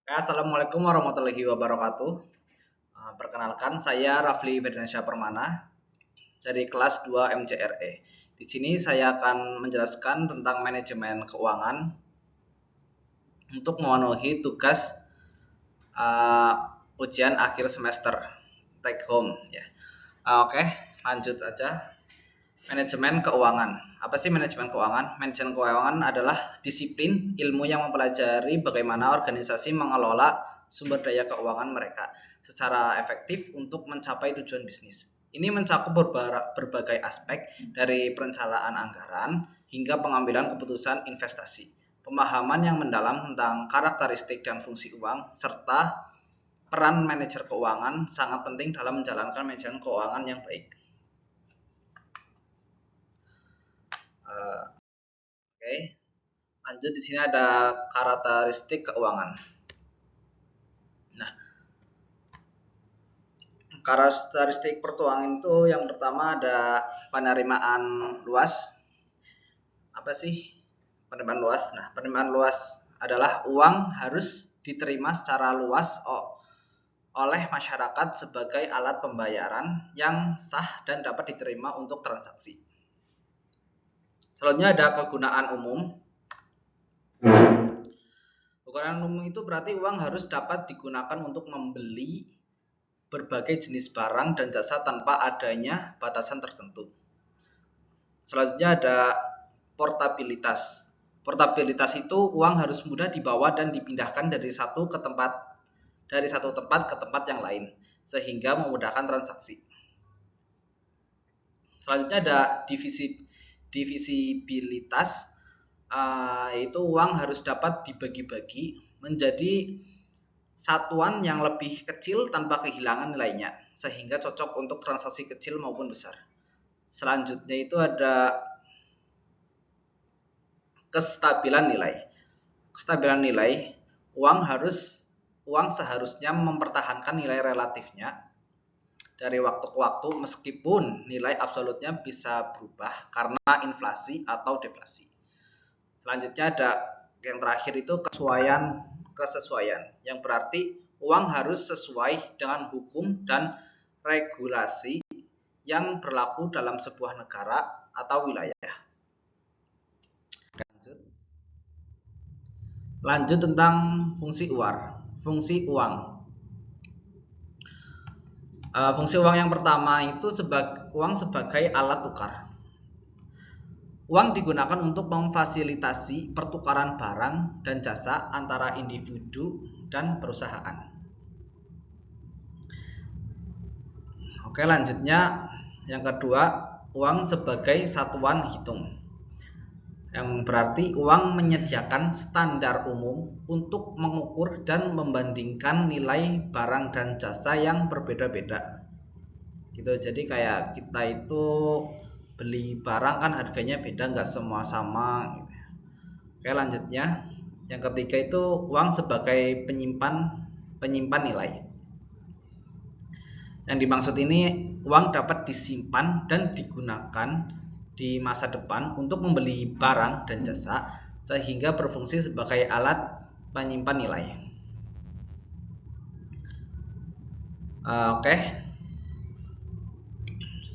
Assalamualaikum warahmatullahi wabarakatuh. Perkenalkan, saya Rafli Firdansyah Permana dari kelas 2 MCRE. Di sini saya akan menjelaskan tentang manajemen keuangan untuk memenuhi tugas ujian akhir semester take home ya. Oke, lanjut aja. Manajemen keuangan. Apa sih manajemen keuangan? Manajemen keuangan adalah disiplin ilmu yang mempelajari bagaimana organisasi mengelola sumber daya keuangan mereka secara efektif untuk mencapai tujuan bisnis. Ini mencakup berbagai aspek dari perencanaan anggaran hingga pengambilan keputusan investasi. Pemahaman yang mendalam tentang karakteristik dan fungsi uang serta peran manajer keuangan sangat penting dalam menjalankan manajemen keuangan yang baik. Oke, lanjut di sini ada karakteristik keuangan. Nah, karakteristik pertuangan itu yang pertama ada penerimaan luas. Apa sih penerimaan luas? Nah, penerimaan luas adalah uang harus diterima secara luas oleh masyarakat sebagai alat pembayaran yang sah dan dapat diterima untuk transaksi. Selanjutnya ada kegunaan umum. Kegunaan umum itu berarti uang harus dapat digunakan untuk membeli berbagai jenis barang dan jasa tanpa adanya batasan tertentu. Selanjutnya ada portabilitas. Portabilitas itu uang harus mudah dibawa dan dipindahkan dari satu tempat ke tempat yang lain sehingga memudahkan transaksi. Selanjutnya ada divisibilitas, yaitu uang harus dapat dibagi-bagi menjadi satuan yang lebih kecil tanpa kehilangan nilainya sehingga cocok untuk transaksi kecil maupun besar. Selanjutnya itu ada kestabilan nilai. Kestabilan nilai, uang seharusnya mempertahankan nilai relatifnya dari waktu ke waktu meskipun nilai absolutnya bisa berubah karena inflasi atau deflasi. Selanjutnya ada yang terakhir itu kesesuaian yang berarti uang harus sesuai dengan hukum dan regulasi yang berlaku dalam sebuah negara atau wilayah. Lanjut tentang fungsi uang. Fungsi uang yang pertama itu uang sebagai alat tukar. Uang digunakan untuk memfasilitasi pertukaran barang dan jasa antara individu dan perusahaan. Oke, lanjutnya yang kedua, uang sebagai satuan hitung. Yang berarti uang menyediakan standar umum untuk mengukur dan membandingkan nilai barang dan jasa yang berbeda-beda. Gitu. Jadi kayak kita itu beli barang kan harganya beda, nggak semua sama. Oke, lanjutnya yang ketiga itu uang sebagai penyimpan nilai. Yang dimaksud ini uang dapat disimpan dan digunakan di masa depan untuk membeli barang dan jasa sehingga berfungsi sebagai alat penyimpan nilai. Oke.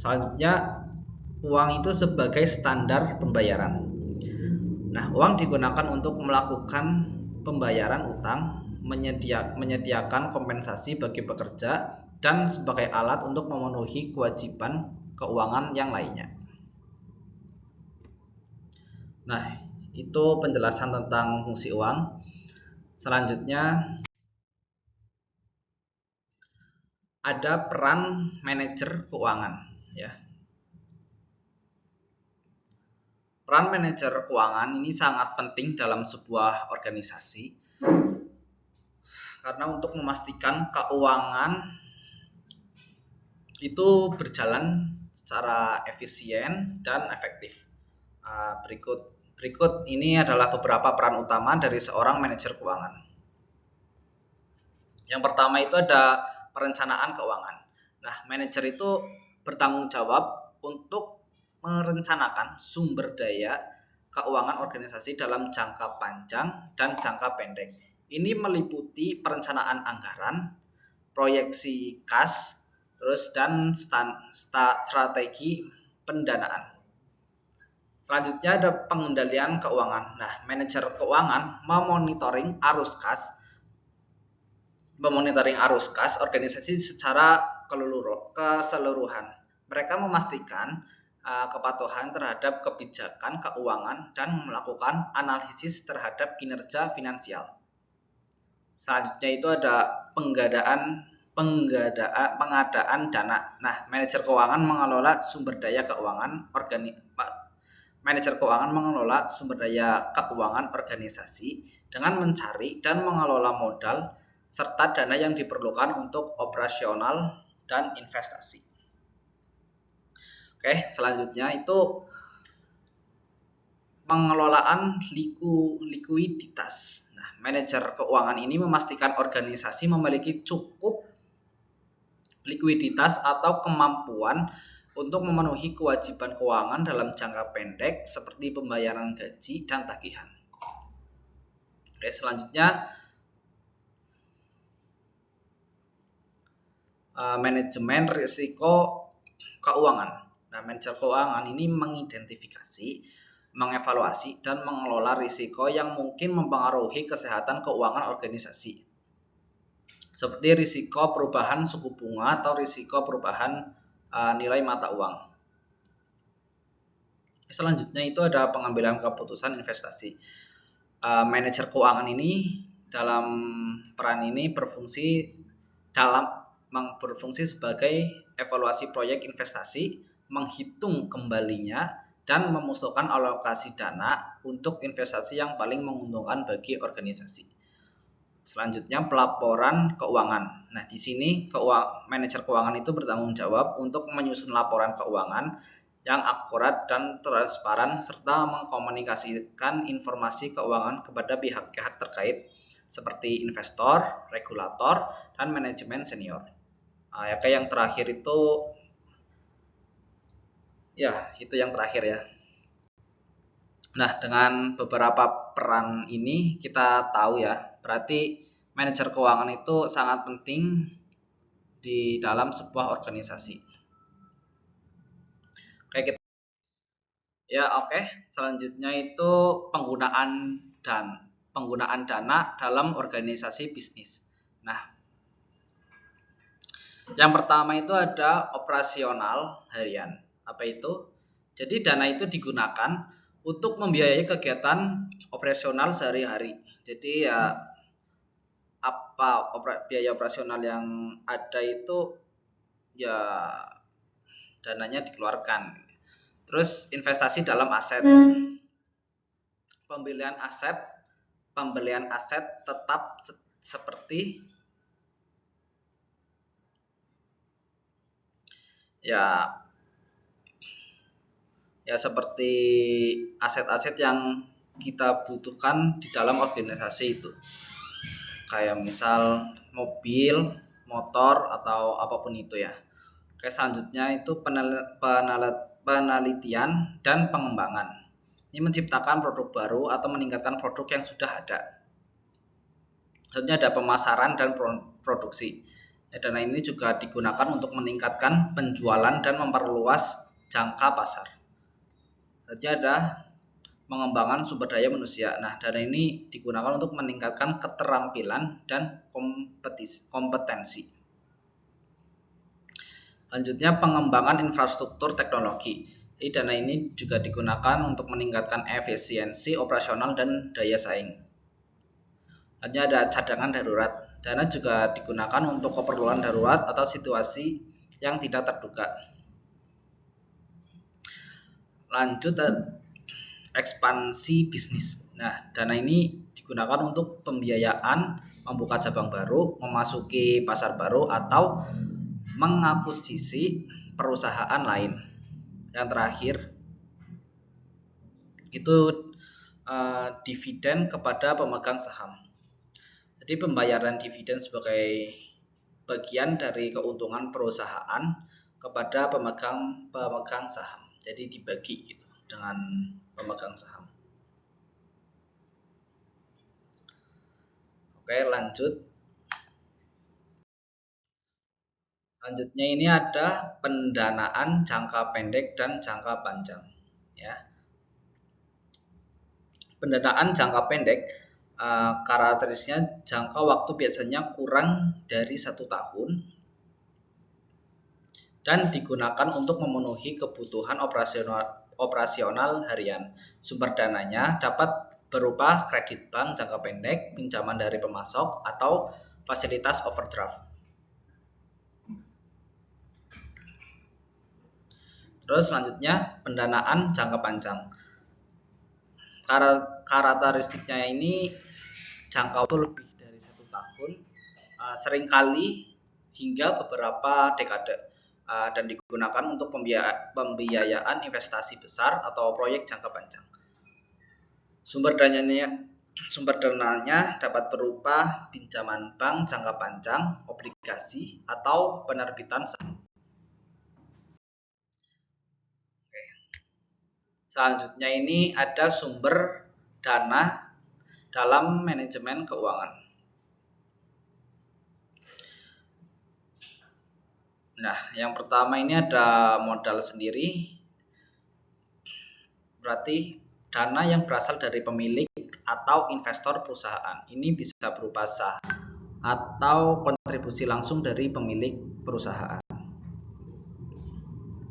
Selanjutnya uang itu sebagai standar pembayaran. Nah, uang digunakan untuk melakukan pembayaran utang, menyediakan kompensasi bagi pekerja, dan sebagai alat untuk memenuhi kewajiban keuangan yang lainnya. Nah, itu penjelasan tentang fungsi uang. Selanjutnya ada peran manajer keuangan, ya. Peran manajer keuangan ini sangat penting dalam sebuah organisasi karena untuk memastikan keuangan itu berjalan secara efisien dan efektif. Berikut ini adalah beberapa peran utama dari seorang manajer keuangan. Yang pertama itu ada perencanaan keuangan. Nah, manajer itu bertanggung jawab untuk merencanakan sumber daya keuangan organisasi dalam jangka panjang dan jangka pendek. Ini meliputi perencanaan anggaran, proyeksi kas, terus dan strategi pendanaan. Selanjutnya ada pengendalian keuangan. Nah, manajer keuangan memonitoring arus kas organisasi secara keseluruhan. Mereka memastikan kepatuhan terhadap kebijakan keuangan dan melakukan analisis terhadap kinerja finansial. Selanjutnya itu ada pengadaan dana. Nah, manajer keuangan mengelola sumber daya keuangan organisasi dengan mencari dan mengelola modal serta dana yang diperlukan untuk operasional dan investasi. Oke, selanjutnya itu pengelolaan likuiditas. Nah, manajer keuangan ini memastikan organisasi memiliki cukup likuiditas atau kemampuan untuk memenuhi kewajiban keuangan dalam jangka pendek seperti pembayaran gaji dan tagihan. Oke, selanjutnya manajemen risiko keuangan. Nah, manajer keuangan ini mengidentifikasi, mengevaluasi, dan mengelola risiko yang mungkin mempengaruhi kesehatan keuangan organisasi. Seperti risiko perubahan suku bunga atau risiko perubahan nilai mata uang. Selanjutnya itu ada pengambilan keputusan investasi. Manajer keuangan ini dalam peran ini berfungsi sebagai evaluasi proyek investasi, menghitung kembalinya, dan memutuskan alokasi dana untuk investasi yang paling menguntungkan bagi organisasi. Selanjutnya pelaporan keuangan. Nah, di sini manajer keuangan itu bertanggung jawab untuk menyusun laporan keuangan yang akurat dan transparan serta mengkomunikasikan informasi keuangan kepada pihak-pihak terkait seperti investor, regulator, dan manajemen senior. Yang terakhir itu yang terakhir ya. Nah, dengan beberapa peran ini kita tahu ya, berarti manajer keuangan itu sangat penting di dalam sebuah organisasi. Oke. Selanjutnya itu penggunaan dana dalam organisasi bisnis. Nah, yang pertama itu ada operasional harian. Apa itu? Jadi dana itu digunakan untuk membiayai kegiatan operasional sehari-hari. Jadi biaya operasional yang ada itu dananya dikeluarkan. Terus investasi dalam aset. Pembelian aset tetap seperti seperti aset-aset yang kita butuhkan di dalam organisasi itu. Kayak misal mobil, motor, atau apapun itu ya. Oke, selanjutnya itu penelitian dan pengembangan. Ini menciptakan produk baru atau meningkatkan produk yang sudah ada. Selanjutnya ada pemasaran dan produksi. Dana ini juga digunakan untuk meningkatkan penjualan dan memperluas jangka pasar. Selanjutnya ada pengembangan sumber daya manusia. Nah, dana ini digunakan untuk meningkatkan keterampilan dan kompetensi. Selanjutnya pengembangan infrastruktur teknologi. Dana ini juga digunakan untuk meningkatkan efisiensi operasional dan daya saing. Selanjutnya ada cadangan darurat. Dana juga digunakan untuk keperluan darurat atau situasi yang tidak terduga. Lanjut ekspansi bisnis. Nah, dana ini digunakan untuk pembiayaan, membuka cabang baru, memasuki pasar baru, atau mengakuisisi perusahaan lain. Yang terakhir itu dividen kepada pemegang saham. Jadi pembayaran dividen sebagai bagian dari keuntungan perusahaan kepada pemegang saham. Jadi dibagi gitu dengan pemegang saham. Oke, Lanjutnya ini ada pendanaan jangka pendek dan jangka panjang. Ya, pendanaan jangka pendek karakteristiknya jangka waktu biasanya kurang dari 1 tahun dan digunakan untuk memenuhi kebutuhan operasional harian. Sumber dananya dapat berupa kredit bank jangka pendek, pinjaman dari pemasok, atau fasilitas overdraft. Terus selanjutnya pendanaan jangka panjang. Karakteristiknya ini jangka waktu lebih dari 1 tahun, seringkali hingga beberapa dekade, dan digunakan untuk pembiayaan investasi besar atau proyek jangka panjang. Sumber dananya dapat berupa pinjaman bank jangka panjang, obligasi, atau penerbitan saham. Selanjutnya ini ada sumber dana dalam manajemen keuangan. Nah, yang pertama ini ada modal sendiri. Berarti dana yang berasal dari pemilik atau investor perusahaan. Ini bisa berupa saham atau kontribusi langsung dari pemilik perusahaan.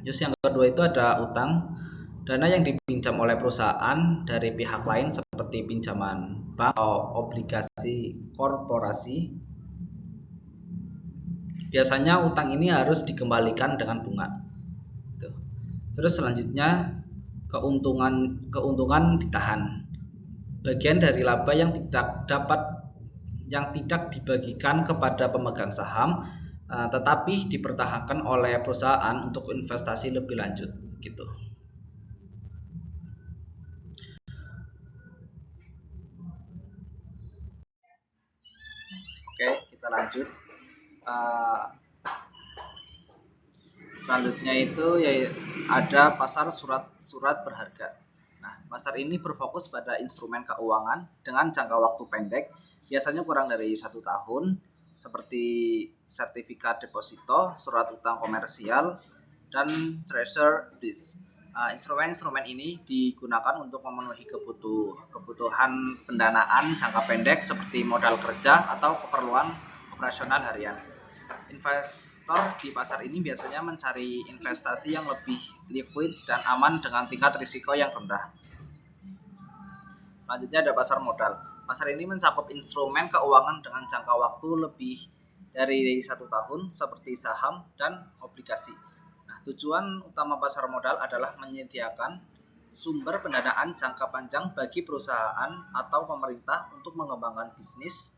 Terus yang kedua itu ada utang. Dana yang dipinjam oleh perusahaan dari pihak lain seperti pinjaman bank atau obligasi korporasi. Biasanya utang ini harus dikembalikan dengan bunga. Terus selanjutnya keuntungan ditahan. Bagian dari laba yang tidak dibagikan kepada pemegang saham, tetapi dipertahankan oleh perusahaan untuk investasi lebih lanjut, gitu. Oke, kita lanjut. Selanjutnya itu ya ada pasar surat berharga. Nah, pasar ini berfokus pada instrumen keuangan dengan jangka waktu pendek, biasanya kurang dari 1 tahun, seperti sertifikat deposito, surat utang komersial, dan treasury bills. Instrumen-instrumen ini digunakan untuk memenuhi kebutuhan pendanaan jangka pendek seperti modal kerja atau keperluan operasional harian. Investor di pasar ini biasanya mencari investasi yang lebih liquid dan aman dengan tingkat risiko yang rendah. Selanjutnya ada pasar modal. Pasar ini mencakup instrumen keuangan dengan jangka waktu lebih dari 1 tahun seperti saham dan obligasi. Nah, tujuan utama pasar modal adalah menyediakan sumber pendanaan jangka panjang bagi perusahaan atau pemerintah untuk mengembangkan bisnis,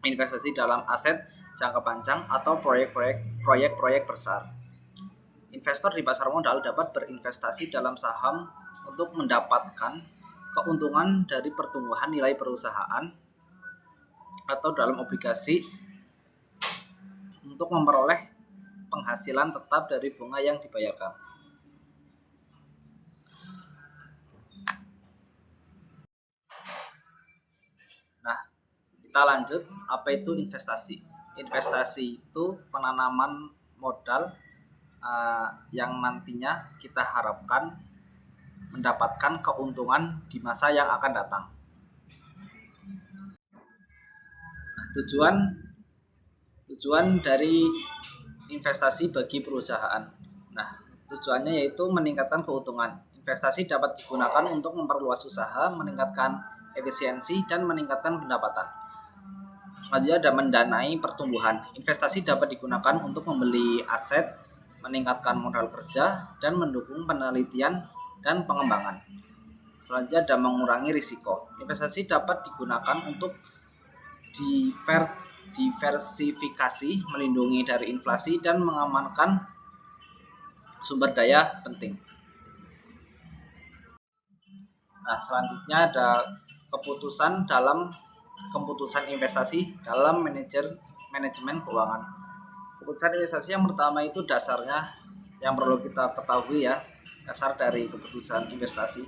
investasi dalam aset jangka panjang, atau proyek-proyek besar. Investor di pasar modal dapat berinvestasi dalam saham untuk mendapatkan keuntungan dari pertumbuhan nilai perusahaan atau dalam obligasi untuk memperoleh penghasilan tetap dari bunga yang dibayarkan. Nah, kita lanjut, apa itu investasi? Investasi itu penanaman modal yang nantinya kita harapkan mendapatkan keuntungan di masa yang akan datang. Nah, tujuan dari investasi bagi perusahaan. Nah, tujuannya yaitu meningkatkan keuntungan. Investasi dapat digunakan untuk memperluas usaha, meningkatkan efisiensi, dan meningkatkan pendapatan. Selanjutnya ada mendanai pertumbuhan. Investasi dapat digunakan untuk membeli aset, meningkatkan modal kerja, dan mendukung penelitian dan pengembangan. Selanjutnya ada mengurangi risiko. Investasi dapat digunakan untuk diversifikasi, melindungi dari inflasi, dan mengamankan sumber daya penting. Nah, selanjutnya ada keputusan investasi dalam manajemen keuangan. Keputusan investasi yang pertama itu dasarnya yang perlu kita ketahui ya, dasar dari keputusan investasi.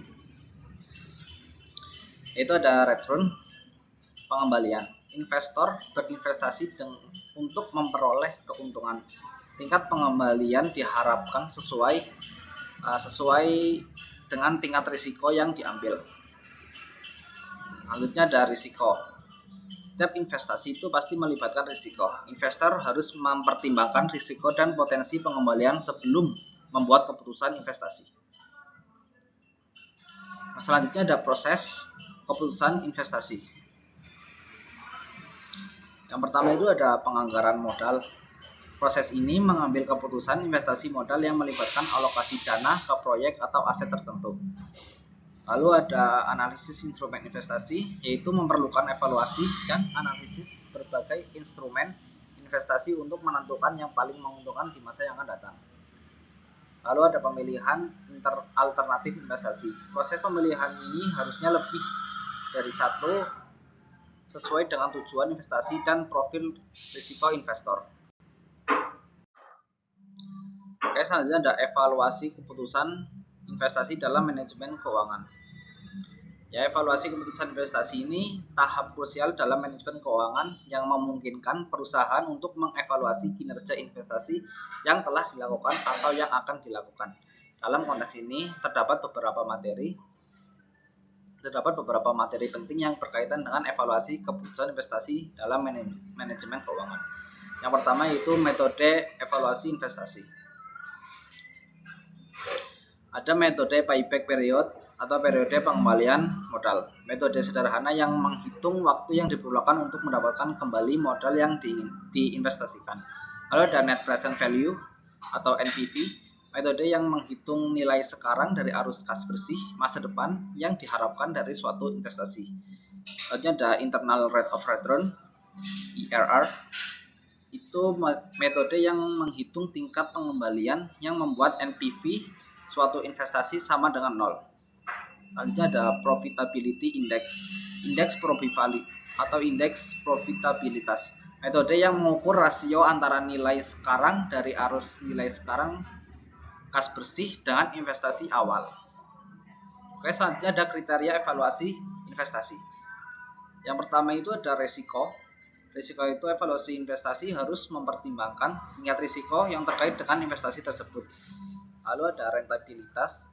Itu ada return. pengembalian. Investor berinvestasi untuk memperoleh keuntungan. Tingkat pengembalian diharapkan sesuai dengan tingkat risiko yang diambil. Selanjutnya ada risiko. Setiap investasi itu pasti melibatkan risiko. Investor harus mempertimbangkan risiko dan potensi pengembalian sebelum membuat keputusan investasi. Selanjutnya ada proses keputusan investasi. Yang pertama itu ada penganggaran modal. Proses ini mengambil keputusan investasi modal yang melibatkan alokasi dana ke proyek atau aset tertentu. Lalu ada analisis instrumen investasi, yaitu memerlukan evaluasi dan analisis berbagai instrumen investasi untuk menentukan yang paling menguntungkan di masa yang akan datang. Lalu ada pemilihan alternatif investasi. Proses pemilihan ini harusnya lebih dari satu sesuai dengan tujuan investasi dan profil risiko investor. Oke, selanjutnya ada evaluasi keputusan investasi dalam manajemen keuangan. Ya, evaluasi keputusan investasi ini tahap krusial dalam manajemen keuangan yang memungkinkan perusahaan untuk mengevaluasi kinerja investasi yang telah dilakukan atau yang akan dilakukan. Dalam konteks ini terdapat beberapa materi penting yang berkaitan dengan evaluasi keputusan investasi dalam manajemen keuangan. Yang pertama yaitu metode evaluasi investasi. Ada metode payback period atau periode pengembalian modal. Metode sederhana yang menghitung waktu yang diperlukan untuk mendapatkan kembali modal yang diinvestasikan. Lalu ada net present value atau NPV, metode yang menghitung nilai sekarang dari arus kas bersih masa depan yang diharapkan dari suatu investasi. Lalu ada internal rate of return, IRR. Itu metode yang menghitung tingkat pengembalian yang membuat NPV suatu investasi sama dengan 0. Selanjutnya ada profitability index, indeks profitabilitas, metode yang mengukur rasio antara nilai sekarang dari arus nilai sekarang kas bersih dengan investasi awal. Oke, selanjutnya ada kriteria evaluasi investasi. Yang pertama itu ada risiko. Risiko itu evaluasi investasi harus mempertimbangkan tingkat risiko yang terkait dengan investasi tersebut. Lalu ada rentabilitas,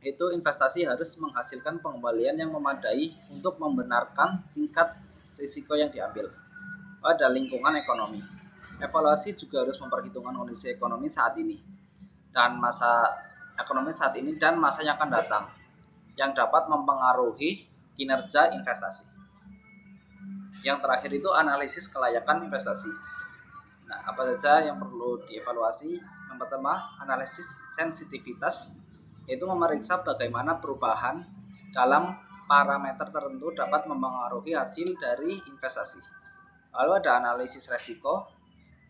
itu investasi harus menghasilkan pengembalian yang memadai untuk membenarkan tingkat risiko yang diambil. Lalu ada lingkungan ekonomi. Evaluasi juga harus memperhitungkan kondisi ekonomi saat ini dan masa yang akan datang yang dapat mempengaruhi kinerja investasi. Yang terakhir itu analisis kelayakan investasi. Nah, apa saja yang perlu dievaluasi? Yang pertama, analisis sensitivitas, yaitu memeriksa bagaimana perubahan dalam parameter tertentu dapat mempengaruhi hasil dari investasi. Lalu ada analisis resiko,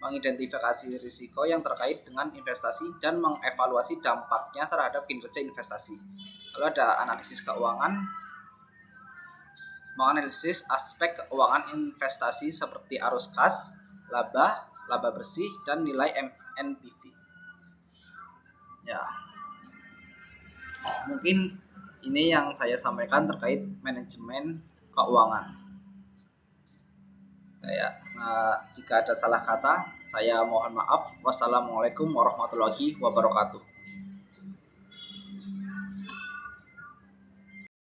mengidentifikasi risiko yang terkait dengan investasi dan mengevaluasi dampaknya terhadap kinerja investasi. Lalu ada analisis keuangan, menganalisis aspek keuangan investasi seperti arus kas, laba bersih, dan nilai NPV. Ya, mungkin ini yang saya sampaikan terkait manajemen keuangan. Jika ada salah kata, saya mohon maaf. Wassalamualaikum warahmatullahi wabarakatuh.